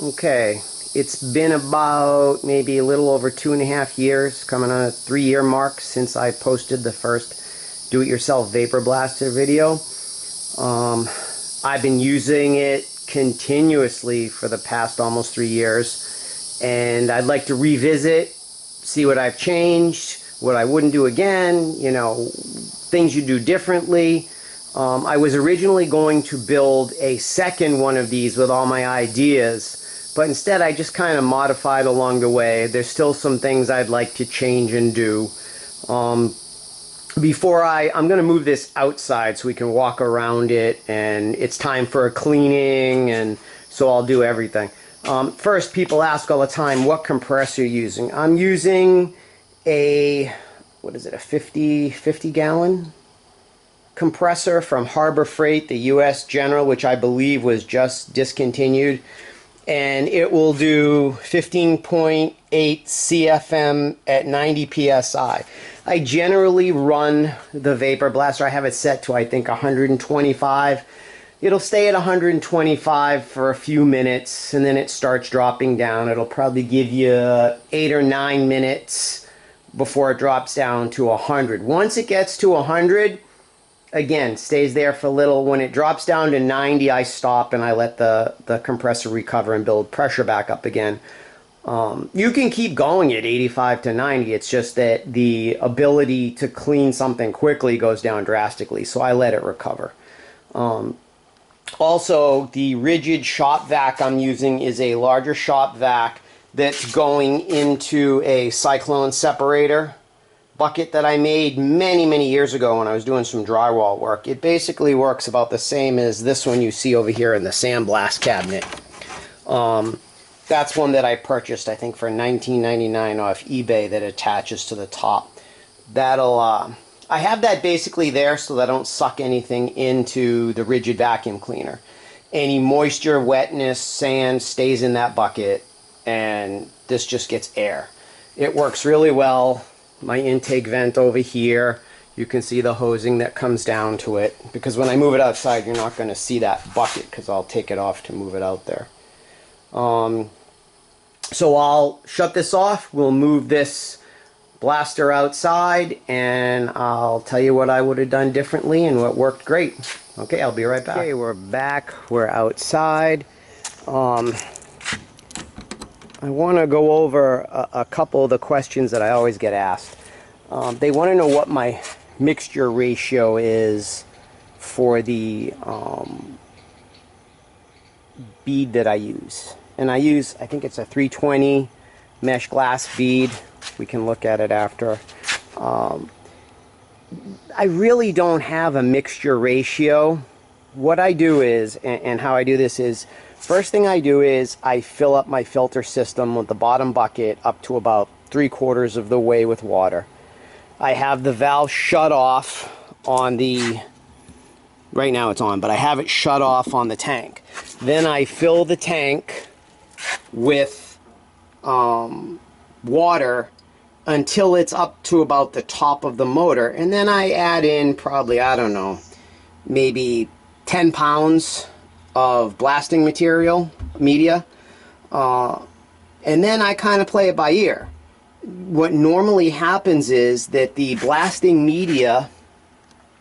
Okay, it's been about maybe a little over 2.5 years, coming on a 3-year mark since I posted the first do-it-yourself vapor blaster video. I've been using it continuously for the past almost 3 years, and I'd like to revisit, see what I've changed, what I wouldn't do again, you know, things you do differently. I was originally going to build a second one of these with all my ideas, but instead I just kind of modified along the way. There's still some things I'd like to change and do. I'm going to move this outside so we can walk around it, and it's time for a cleaning, and so I'll do everything. First, people ask all the time, what compressor you're using? I'm using a, what is it, a 50 gallon compressor from Harbor Freight, the US General, which I believe was just discontinued. And it will do 15.8 CFM at 90 PSI. I generally run the vapor blaster. I have it set to, I think, 125. It'll stay at 125 for a few minutes, and then it starts dropping down. It'll probably give you 8 or 9 minutes before it drops down to 100. Once it gets to 100, again, stays there for a little. When it drops down to 90, I stop and I let the compressor recover and build pressure back up again. You can keep going at 85 to 90. It's just that the ability to clean something quickly goes down drastically, so I let it recover. Also, the rigid shop vac I'm using is a larger shop vac that's going into a cyclone separator bucket that I made many years ago when I was doing some drywall work. It basically works about the same as this one you see over here in the sandblast cabinet. That's one that I purchased, I think, for $19.99 off eBay, that attaches to the top. That'll I have that basically there so that I don't suck anything into the rigid vacuum cleaner. Any moisture, wetness, sand stays in that bucket, and this just gets air. It works really well. My intake vent over here, you can see the hosing that comes down to it, because when I move it outside you're not going to see that bucket because I'll take it off to move it out there. So I'll shut this off, we'll move this blaster outside, and I'll tell you what I would have done differently and what worked great. Okay, I'll be right back. Okay, we're back, we're outside. I want to go over a couple of the questions that I always get asked. They want to know what my mixture ratio is for the bead that I use. And I use, I think it's a 320 mesh glass bead. We can look at it after. I really don't have a mixture ratio. What I do is, and how I do this is, first thing I do is I fill up my filter system with the bottom bucket up to about 3/4 of the way with water. I have the valve shut off on the, right now it's on, but I have it shut off on the tank. Then I fill the tank with water until it's up to about the top of the motor, and then I add in probably, I don't know, maybe 10 pounds of blasting media, and then I kind of play it by ear. What normally happens is that the blasting media,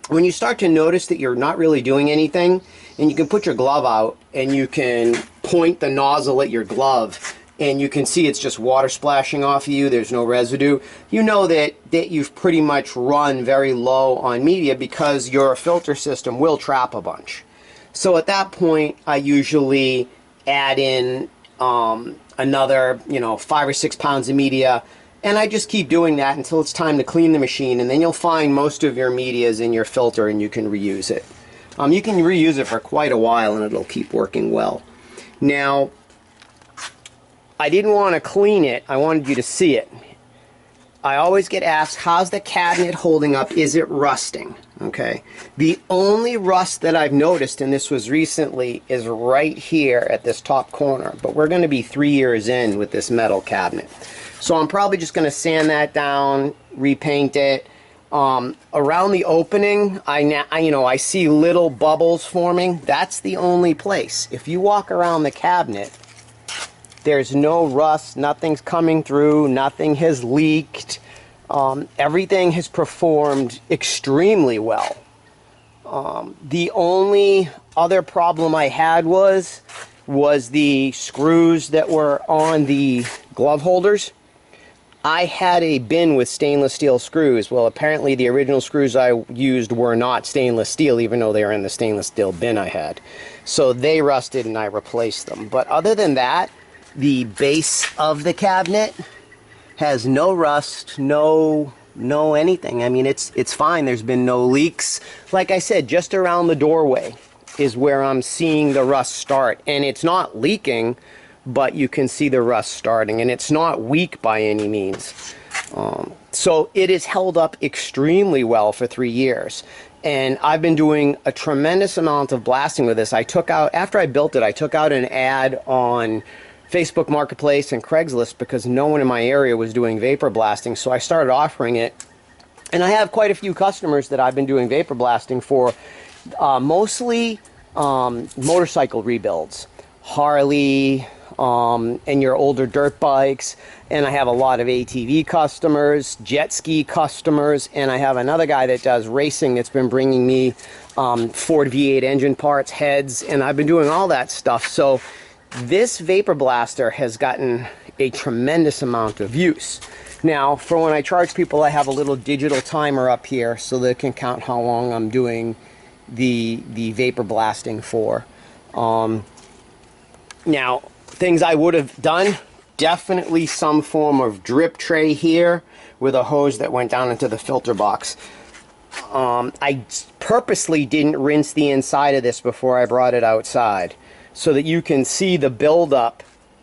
when you start to notice that you're not really doing anything, and you can put your glove out and you can point the nozzle at your glove and you can see it's just water splashing off of you, there's no residue, you know that you've pretty much run very low on media, because your filter system will trap a bunch. So at that point, I usually add in another, 5 or 6 pounds of media, and I just keep doing that until it's time to clean the machine, and then you'll find most of your media is in your filter and you can reuse it. You can reuse it for quite a while and it'll keep working well. Now, I didn't want to clean it, I wanted you to see it. I always get asked, how's the cabinet holding up? Is it rusting? Okay. The only rust that I've noticed, and this was recently, is right here at this top corner. But we're going to be 3 years in with this metal cabinet. So I'm probably just going to sand that down, repaint it. Around the opening, I see little bubbles forming. That's the only place. If you walk around the cabinet, There's no rust, nothing's coming through, nothing has leaked. Everything has performed extremely well. The only other problem I had was the screws that were on the glove holders. I had a bin with stainless steel screws. Well, apparently the original screws I used were not stainless steel, even though they were in the stainless steel bin I had. So they rusted and I replaced them. But other than that, the base of the cabinet has no rust, no anything. I mean, it's fine. There's been no leaks. Like I said, just around the doorway is where I'm seeing the rust start. And it's not leaking, but you can see the rust starting, and it's not weak by any means. So it has held up extremely well for 3 years. And I've been doing a tremendous amount of blasting with this. I took out, after I built it, I took out an ad on Facebook Marketplace and Craigslist because no one in my area was doing vapor blasting, so I started offering it. And I have quite a few customers that I've been doing vapor blasting for, mostly motorcycle rebuilds. Harley, and your older dirt bikes, and I have a lot of ATV customers, jet ski customers, and I have another guy that does racing that's been bringing me Ford V8 engine parts, heads, and I've been doing all that stuff. So this vapor blaster has gotten a tremendous amount of use. Now, for when I charge people, I have a little digital timer up here so they can count how long I'm doing the vapor blasting for. Now, things I would have done, definitely some form of drip tray here with a hose that went down into the filter box. I purposely didn't rinse the inside of this before I brought it outside so that you can see the buildup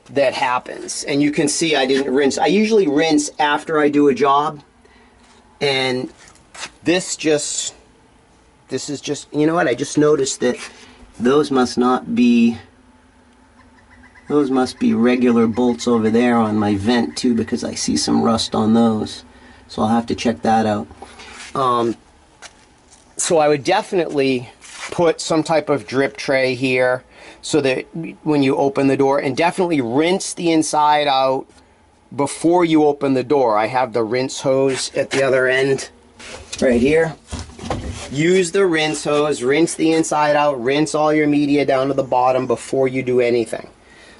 that happens. And you can see I didn't rinse. I usually rinse after I do a job, and this is just, you know what, I just noticed that those must be regular bolts over there on my vent too, because I see some rust on those. So I'll have to check that out. So I would definitely put some type of drip tray here so that when you open the door, and definitely rinse the inside out before you open the door. I have the rinse hose at the other end right here. Use the rinse hose, rinse the inside out, rinse all your media down to the bottom before you do anything.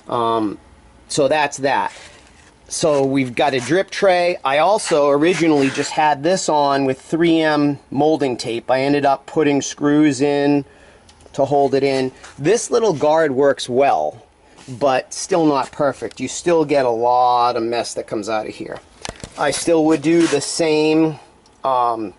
So that's that. So we've got a drip tray. I also originally just had this on with 3M molding tape. I ended up putting screws in to hold it in. This little guard works well, but still not perfect. You still get a lot of mess that comes out of here. I still would do the same valves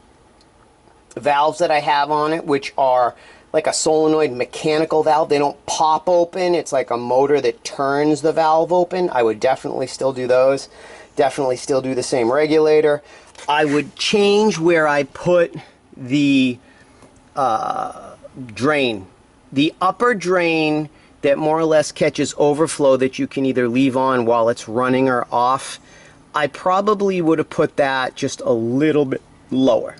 that I have on it, which are like a solenoid mechanical valve. They don't pop open. It's like a motor that turns the valve open. I would definitely still do those. Definitely still do the same regulator. I would change where I put the drain. The upper drain that more or less catches overflow that you can either leave on while it's running or off, I probably would have put that just a little bit lower.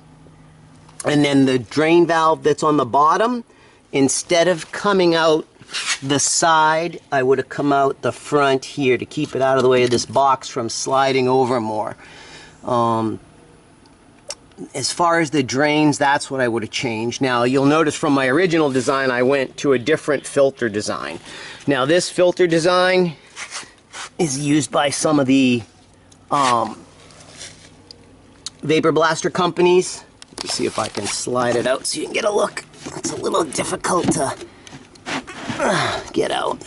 And then the drain valve that's on the bottom, instead of coming out the side, I would have come out the front here to keep it out of the way of this box from sliding over more. As far as the drains, that's what I would have changed. Now, you'll notice from my original design, I went to a different filter design. Now, this filter design is used by some of the vapor blaster companies. Let me see if I can slide it out so you can get a look. It's a little difficult to get out.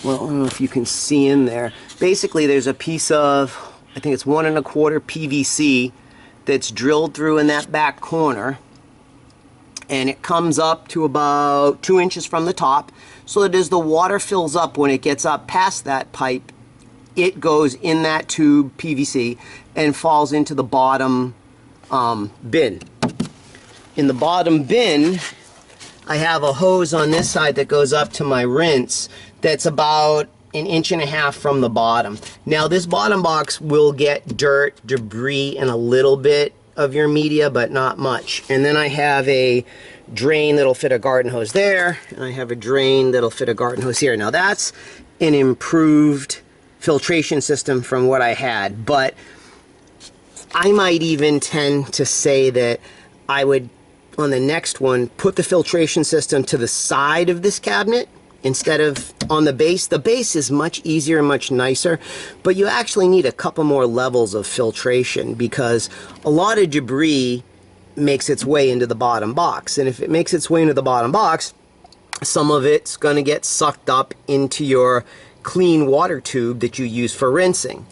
Well, I don't know if you can see in there. Basically, there's a piece of, I think it's 1 1/4 PVC that's drilled through in that back corner, and it comes up to about 2 inches from the top, so that as the water fills up, when it gets up past that pipe, it goes in that tube PVC and falls into the bottom bin. In the bottom bin, I have a hose on this side that goes up to my rinse that's about 1.5 inches from the bottom. Now, this bottom box will get dirt, debris, and a little bit of your media, but not much. And then I have a drain that'll fit a garden hose there, and I have a drain that'll fit a garden hose here. Now, that's an improved filtration system from what I had, but I might even tend to say that I would, on the next one, put the filtration system to the side of this cabinet instead of on the base. The base is much easier and much nicer, but you actually need a couple more levels of filtration because a lot of debris makes its way into the bottom box. And if it makes its way into the bottom box, some of it's going to get sucked up into your clean water tube that you use for rinsing.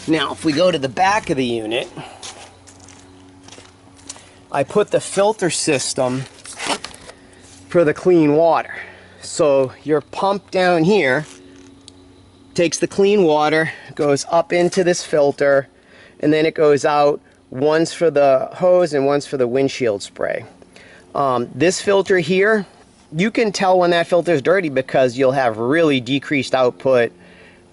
Now, if we go to the back of the unit, I put the filter system for the clean water. So your pump down here takes the clean water, goes up into this filter, and then it goes out. One's for the hose and one's for the windshield spray. This filter here, you can tell when that filter is dirty because you'll have really decreased output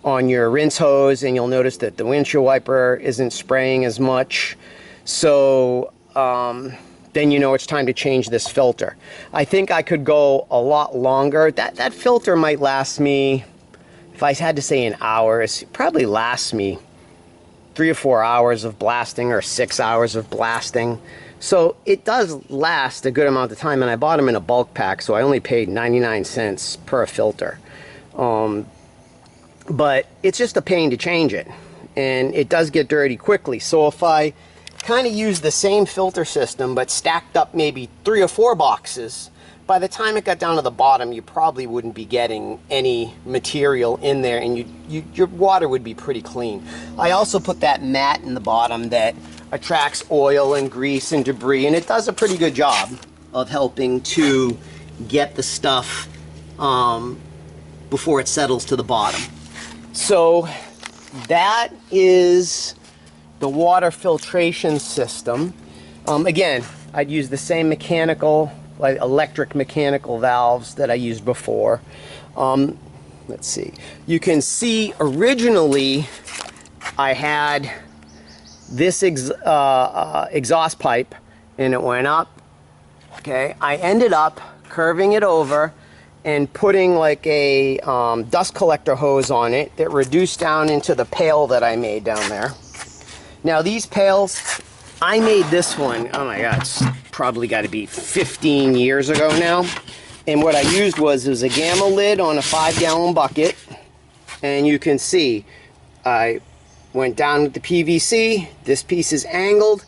on your rinse hose, and you'll notice that the windshield wiper isn't spraying as much. So then you know it's time to change this filter. I think I could go a lot longer. That filter might last me, if I had to say an hour, it probably lasts me 3 or 4 hours of blasting or 6 hours of blasting. So it does last a good amount of time, and I bought them in a bulk pack, so I only paid 99 cents per filter. But it's just a pain to change it, and it does get dirty quickly. So if I kind of use the same filter system but stacked up maybe 3 or 4 boxes, by the time it got down to the bottom, you probably wouldn't be getting any material in there, and your water would be pretty clean. I also put that mat in the bottom that attracts oil and grease and debris, and it does a pretty good job of helping to get the stuff before it settles to the bottom. So that is the water filtration system. Again, I'd use the same mechanical, like electric mechanical valves that I used before. Let's see. You can see originally I had this exhaust pipe, and it went up. Okay, I ended up curving it over and putting like a dust collector hose on it that reduced down into the pail that I made down there. Now these pails, I made this one, oh my god, it's probably got to be 15 years ago now. And what I used was a gamma lid on a 5-gallon bucket, and you can see I went down with the PVC. This piece is angled,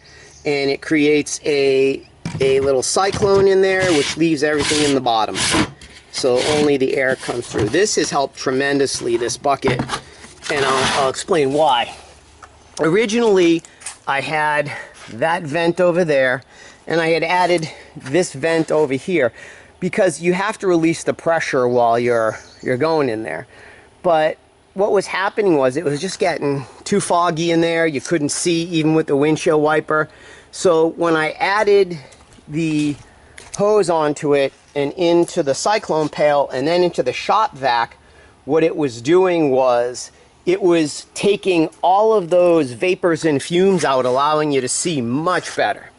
and it creates a little cyclone in there, which leaves everything in the bottom, so only the air comes through. This has helped tremendously, this bucket, and I'll explain why. Originally, I had that vent over there, and I had added this vent over here because you have to release the pressure while you're going in there. But what was happening was it was just getting too foggy in there. You couldn't see even with the windshield wiper. So when I added the hose onto it and into the cyclone pail and then into the shop vac, what it was doing was it was taking all of those vapors and fumes out, allowing you to see much better.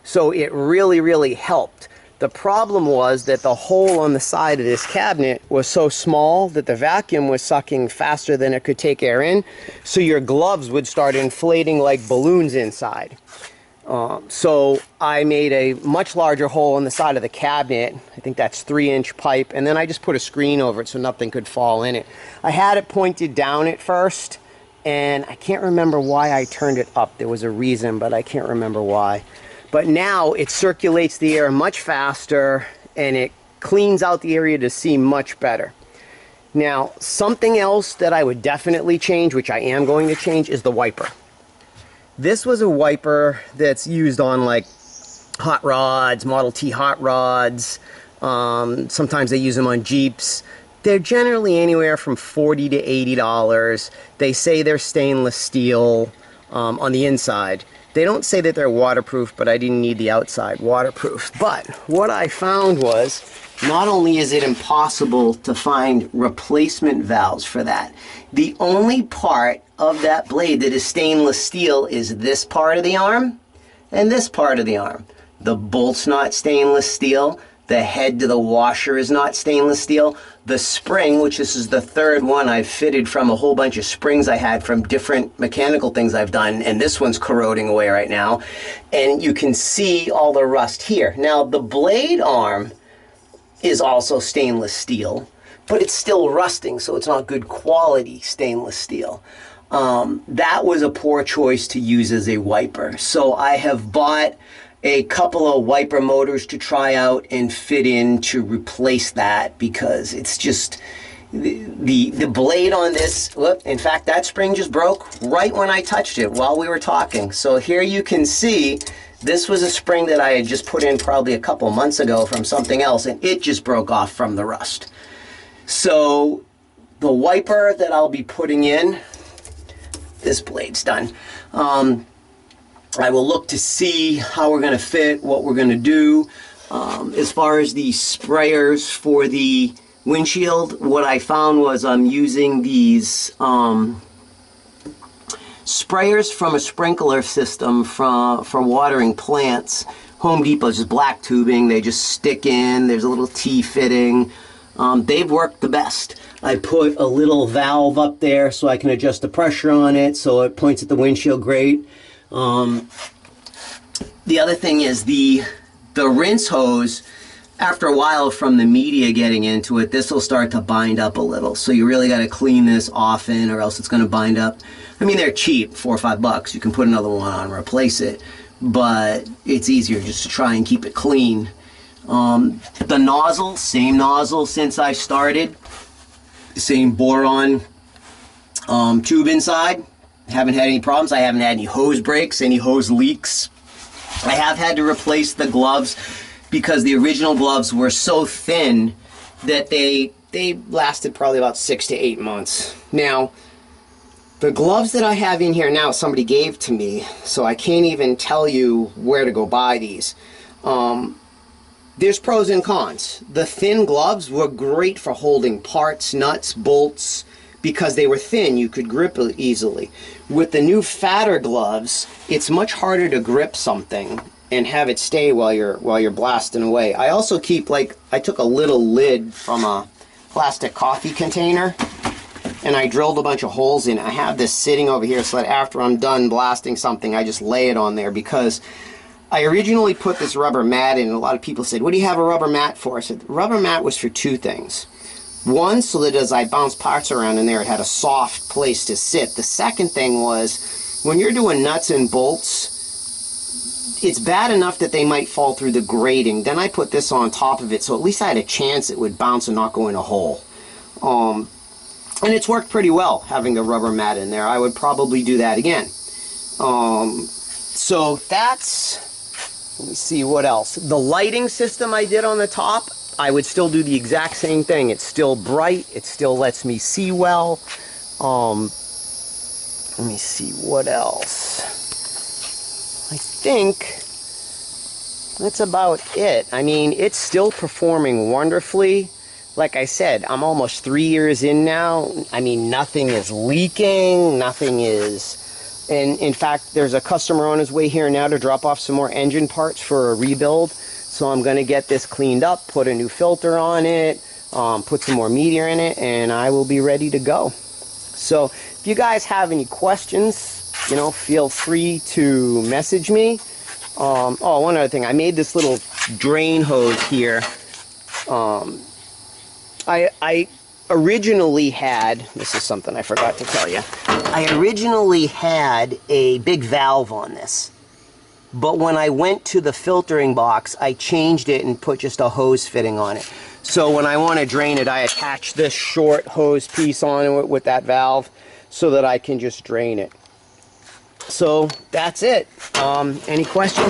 So it really, really helped. The problem was that the hole on the side of this cabinet was so small that the vacuum was sucking faster than it could take air in, so your gloves would start inflating like balloons inside. So I made a much larger hole in the side of the cabinet. I think that's 3-inch pipe, and then I just put a screen over it so nothing could fall in it. I had it pointed down at first, and I can't remember why I turned it up. There was a reason, but I can't remember why. But now it circulates the air much faster, and it cleans out the area to see much better. Now, something else that I would definitely change, which I am going to change, is the wiper. This was a wiper that's used on like hot rods, Model T hot rods. Sometimes they use them on Jeeps. They're generally anywhere from $40 to $80. They say they're stainless steel on the inside. They don't say that they're waterproof, but I didn't need the outside waterproof. But what I found was, not only is it impossible to find replacement valves for that, the only part of that blade that is stainless steel is this part of the arm and this part of the arm. The bolt's not stainless steel. The head to the washer is not stainless steel. The spring, which this is the third one I've fitted from a whole bunch of springs I had from different mechanical things I've done, and this one's corroding away right now. And you can see all the rust here. Now, the blade arm is also stainless steel, but it's still rusting, so it's not good quality stainless steel. That was a poor choice to use as a wiper. So I have bought a couple of wiper motors to try out and fit in to replace that, because it's just the blade on this. Look, in fact, that spring just broke right when I touched it while we were talking. So here you can see this was a spring that I had just put in probably a couple months ago from something else, and it just broke off from the rust. So the wiper that I'll be putting in, this blade's done. I will look to see how we're going to fit, what we're going to do. As far as the sprayers for the windshield, what I found was I'm using these sprayers from a sprinkler system for watering plants. Home Depot's just black tubing. They just stick in. There's a little T fitting. They've worked the best. I put a little valve up there so I can adjust the pressure on it so it points at the windshield great. The other thing is the rinse hose. After a while, from the media getting into it, this will start to bind up a little. So you really got to clean this often, or else it's going to bind up. I mean, they're cheap, $4 or $5. You can put another one on and replace it, but it's easier just to try and keep it clean. The nozzle, same nozzle since I started. Same boron tube inside. Haven't had any problems. I haven't had any hose breaks, any hose leaks. I have had to replace the gloves because the original gloves were so thin that they lasted probably about 6 to 8 months. Now, the gloves that I have in here now, somebody gave to me, so I can't even tell you where to go buy these. There's pros and cons. The thin gloves were great for holding parts, nuts, bolts, because they were thin. You could grip it easily. With the new fatter gloves, it's much harder to grip something and have it stay while you're blasting away. I also keep, like, I took a little lid from a plastic coffee container and I drilled a bunch of holes in it. I have this sitting over here so that after I'm done blasting something, I just lay it on there, because I originally put this rubber mat in, and a lot of people said, what do you have a rubber mat for? I said, the rubber mat was for two things. One, so that as I bounce parts around in there, it had a soft place to sit. The second thing was, when you're doing nuts and bolts, it's bad enough that they might fall through the grating. Then I put this on top of it, so at least I had a chance it would bounce and not go in a hole. And it's worked pretty well, having a rubber mat in there. I would probably do that again. So that's, let me see what else. The lighting system I did on the top, I would still do the exact same thing. It's still bright. It still lets me see well. Let me see what else. I think that's about it. I mean, it's still performing wonderfully. Like I said, I'm almost 3 years in now. I mean, nothing is leaking. Nothing is... And in fact, there's a customer on his way here now to drop off some more engine parts for a rebuild. So I'm going to get this cleaned up, put a new filter on it, put some more media in it, and I will be ready to go. So if you guys have any questions, you know, feel free to message me. Oh, one other thing. I made this little drain hose here. I originally had, this is something I forgot to tell you, I originally had a big valve on this. But when I went to the filtering box, I changed it and put just a hose fitting on it. So when I want to drain it, I attach this short hose piece on it with that valve so that I can just drain it. So that's it. Any questions?